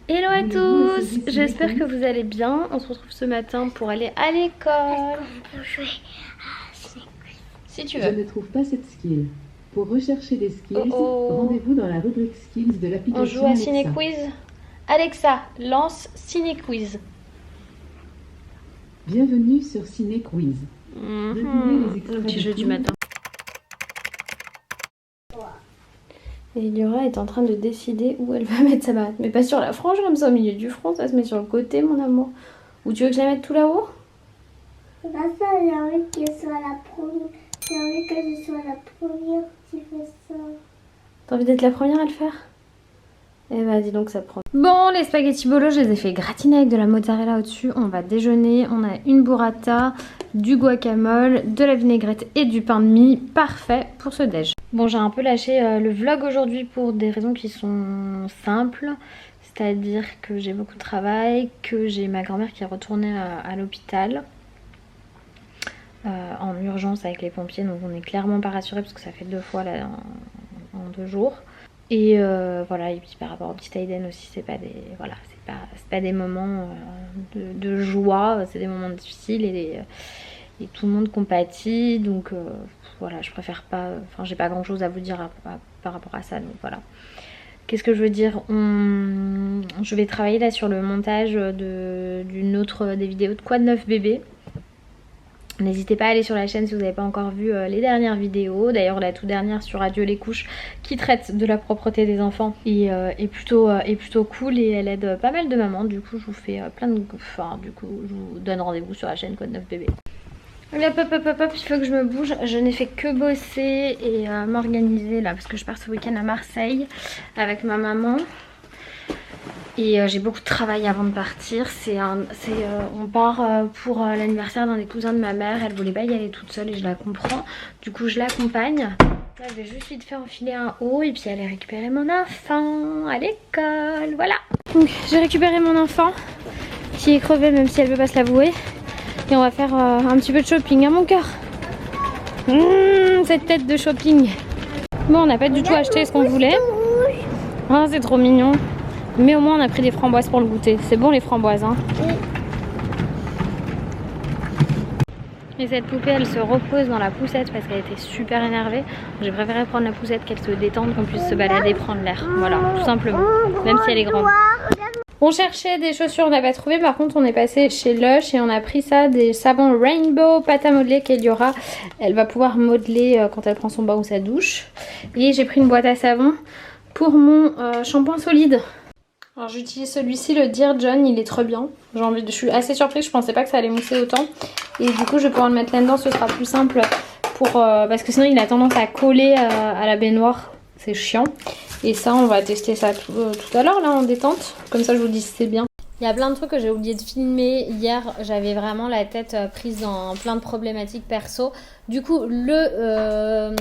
Hello à tous, j'espère que vous allez bien. On se retrouve ce matin pour aller à l'école. Si tu veux. Je ne trouve pas cette skill. Pour rechercher des skills, rendez-vous dans la rubrique skills de l'application. On joue à Ciné Quiz. Alexa, lance Ciné Quiz. Bienvenue sur Ciné Quiz. Le petit jeu du matin. Et Liora est en train de décider où elle va mettre sa baguette. Mais pas sur la frange comme ça au milieu du front, ça se met sur le côté mon amour. Ou tu veux que je la mette tout là-haut? Bah ça, j'ai envie que ce soit la première. J'ai envie que je sois la première qui fait ça. T'as envie d'être la première à le faire? Eh bah dis donc ça prend. Bon, les spaghettis bolo, je les ai fait gratiner avec de la mozzarella au-dessus. On va déjeuner, on a une burrata, du guacamole, de la vinaigrette et du pain de mie. Parfait pour ce déj. Bon, j'ai un peu lâché le vlog aujourd'hui pour des raisons qui sont simples. C'est-à-dire que j'ai beaucoup de travail, que j'ai ma grand-mère qui est retournée à l'hôpital. En urgence avec les pompiers, donc on n'est clairement pas rassuré parce que ça fait 2 fois là en 2 jours. Et voilà, et puis par rapport au petit Aiden aussi, c'est pas des voilà, c'est pas des moments de joie, c'est des moments difficiles et tout le monde compatit, donc voilà, je préfère pas, enfin j'ai pas grand chose à vous dire par rapport à ça, donc voilà. Qu'est-ce que je veux dire, je vais travailler là sur le montage d'une autre des vidéos de Quoi de neuf bébé. N'hésitez pas à aller sur la chaîne si vous n'avez pas encore vu les dernières vidéos. D'ailleurs la toute dernière sur Radio Les Couches qui traite de la propreté des enfants est plutôt cool et elle aide pas mal de mamans. Du coup je vous fais plein de... Enfin du coup je vous donne rendez-vous sur la chaîne Quoi de neuf bébé. Hop, il faut que je me bouge. Je n'ai fait que bosser et m'organiser là parce que je pars ce week-end à Marseille avec ma maman. Et j'ai beaucoup de travail avant de partir. On part pour l'anniversaire d'un des cousins de ma mère. Elle voulait pas y aller toute seule et je la comprends. Du coup je l'accompagne. Là je vais juste vite faire enfiler un haut et puis aller récupérer mon enfant à l'école. Voilà. Donc j'ai récupéré mon enfant qui est crevé même si elle veut pas se l'avouer. Et on va faire un petit peu de shopping à mon cœur. Cette tête de shopping. Bon, on n'a pas du tout acheté ce qu'on voulait. Oh, c'est trop mignon. Mais au moins on a pris des framboises pour le goûter. C'est bon les framboises hein. Et cette poupée elle se repose dans la poussette parce qu'elle était super énervée. J'ai préféré prendre la poussette qu'elle se détende, qu'on puisse se balader et prendre l'air. Voilà, tout simplement. Même si elle est grande. On cherchait des chaussures, on n'a pas trouvé. Par contre on est passé chez Lush et on a pris ça, des savons Rainbow pâte à modeler qu'Eliora elle va pouvoir modeler quand elle prend son bain ou sa douche. Et j'ai pris une boîte à savon pour mon shampoing solide. Alors j'utilise celui-ci, le Dear John, il est trop bien. Je suis assez surprise, je pensais pas que ça allait mousser autant. Et du coup je vais pouvoir le mettre là-dedans, ce sera plus simple pour parce que sinon il a tendance à coller à la baignoire. C'est chiant. Et ça on va tester ça tout à l'heure là en détente. Comme ça je vous dis si c'est bien. Il y a plein de trucs que j'ai oublié de filmer. Hier j'avais vraiment la tête prise dans plein de problématiques perso. Du coup le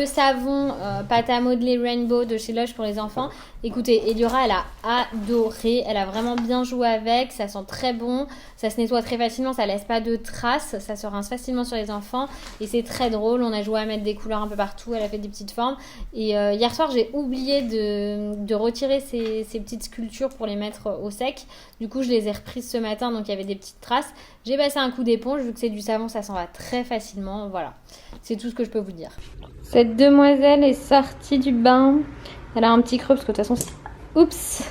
savon pâte à modeler Rainbow de chez Lush pour les enfants. Écoutez, Eliora elle a adoré, elle a vraiment bien joué avec, ça sent très bon, ça se nettoie très facilement, ça laisse pas de traces, ça se rince facilement sur les enfants et c'est très drôle. On a joué à mettre des couleurs un peu partout, elle a fait des petites formes et hier soir j'ai oublié de retirer ces petites sculptures pour les mettre au sec. Du coup je les ai reprises ce matin, donc il y avait des petites traces. J'ai passé un coup d'éponge, vu que c'est du savon ça s'en va très facilement, voilà, c'est tout ce que je peux vous dire. Cette demoiselle est sortie du bain. Elle a un petit creux parce que de toute façon... Oups.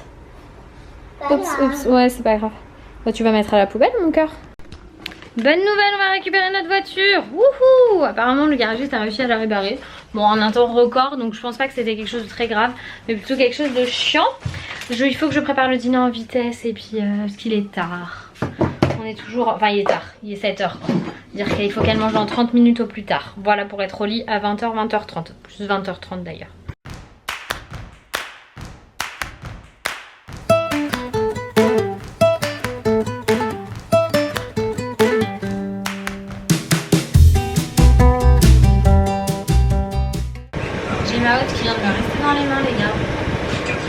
Ouais, c'est pas grave. Bah, tu vas mettre à la poubelle, mon cœur. Bonne nouvelle, on va récupérer notre voiture. Wouhou. Apparemment, le garagiste a réussi à la réparer. Bon, en un temps record, donc je pense pas que c'était quelque chose de très grave, mais plutôt quelque chose de chiant. Il faut que je prépare le dîner en vitesse et puis parce qu'il est tard. On est toujours... Enfin, il est tard. Il est 7h. Dire qu'il faut qu'elle mange dans 30 minutes au plus tard. Voilà, pour être au lit à 20h, 20h30. Plus 20h30 d'ailleurs. Ma haute qui vient de me rester dans les mains les gars.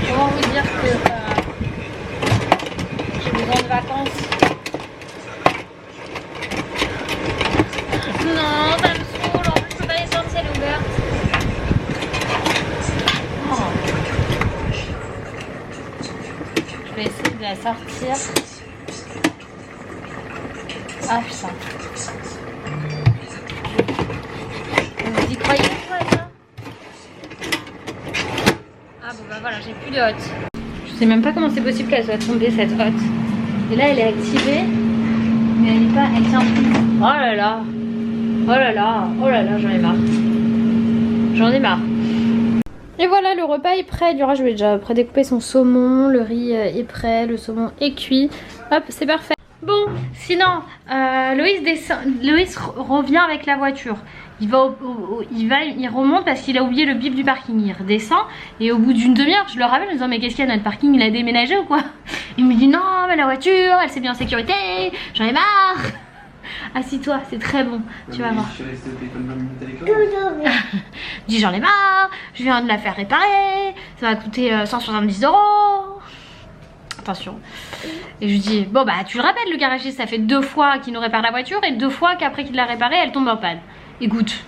Comment vous dire que j'ai besoin de vacances. Non ça me saoule, en plus je peux pas les sortir l'Uber. Je vais essayer de la sortir. Ah putain. Vous y croyez quoi ça? Ah bon bah voilà, j'ai plus de hotte. Je sais même pas comment c'est possible qu'elle soit tombée cette hotte. Et là elle est activée. Mais elle est pas, elle tient plus. Oh là là. Oh là là. Oh là là, j'en ai marre. J'en ai marre. Et voilà, le repas est prêt. Dura, je vais déjà prédécouper son saumon. Le riz est prêt, le saumon est cuit. Hop, c'est parfait. Bon, sinon, Loïs revient avec la voiture. Il remonte parce qu'il a oublié le bip du parking. Il redescend et au bout d'une demi-heure, je le rappelle en disant mais qu'est-ce qu'il y a, notre parking il a déménagé ou quoi? Il me dit non mais la voiture, elle s'est bien en sécurité, j'en ai marre. Assis-toi, c'est très bon, tu vas voir. Je dis j'en ai marre, je viens de la faire réparer, ça va coûter 170 €. Attention. Et je lui dis bon bah tu le rappelles, le garagiste ça fait 2 fois qu'il nous répare la voiture et 2 fois qu'après qu'il l'a réparée elle tombe en panne. Écoute,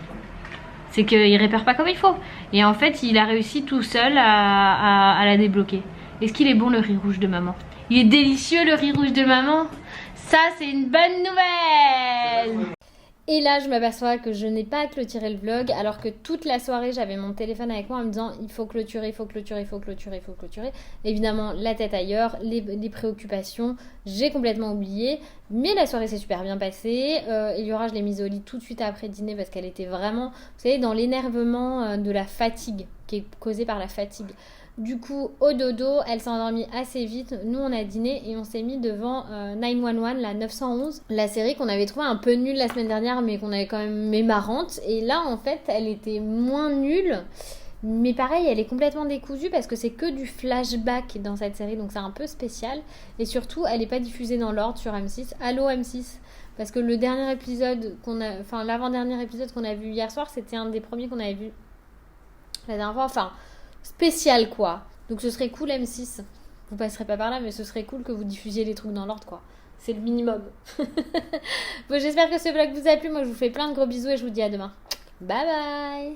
c'est qu'il répare pas comme il faut. Et en fait il a réussi tout seul à la débloquer. Est-ce qu'il est bon le riz rouge de maman? Il est délicieux le riz rouge de maman. Ça c'est une bonne nouvelle. Et là je m'aperçois que je n'ai pas clôturé le vlog alors que toute la soirée j'avais mon téléphone avec moi en me disant il faut clôturer, il faut clôturer, il faut clôturer, il faut clôturer. Évidemment la tête ailleurs, les préoccupations, j'ai complètement oublié. Mais la soirée s'est super bien passée. Eliora je l'ai mise au lit tout de suite après dîner parce qu'elle était vraiment, vous savez, dans l'énervement de la fatigue qui est causée par la fatigue. Du coup, au dodo, elle s'est endormie assez vite. Nous, on a dîné et on s'est mis devant 911, la 911. La série qu'on avait trouvée un peu nulle la semaine dernière, mais qu'on avait quand même aimé marrante. Et là, en fait, elle était moins nulle. Mais pareil, elle est complètement décousue parce que c'est que du flashback dans cette série. Donc, c'est un peu spécial. Et surtout, elle n'est pas diffusée dans l'ordre sur M6. Allô M6 ? Parce que le dernier épisode l'avant-dernier épisode qu'on a vu hier soir, c'était un des premiers qu'on avait vu la dernière fois. Enfin, spécial quoi. Donc ce serait cool M6. Vous passerez pas par là mais ce serait cool que vous diffusiez les trucs dans l'ordre quoi. C'est le minimum. Bon, j'espère que ce vlog vous a plu. Moi je vous fais plein de gros bisous et je vous dis à demain. Bye bye.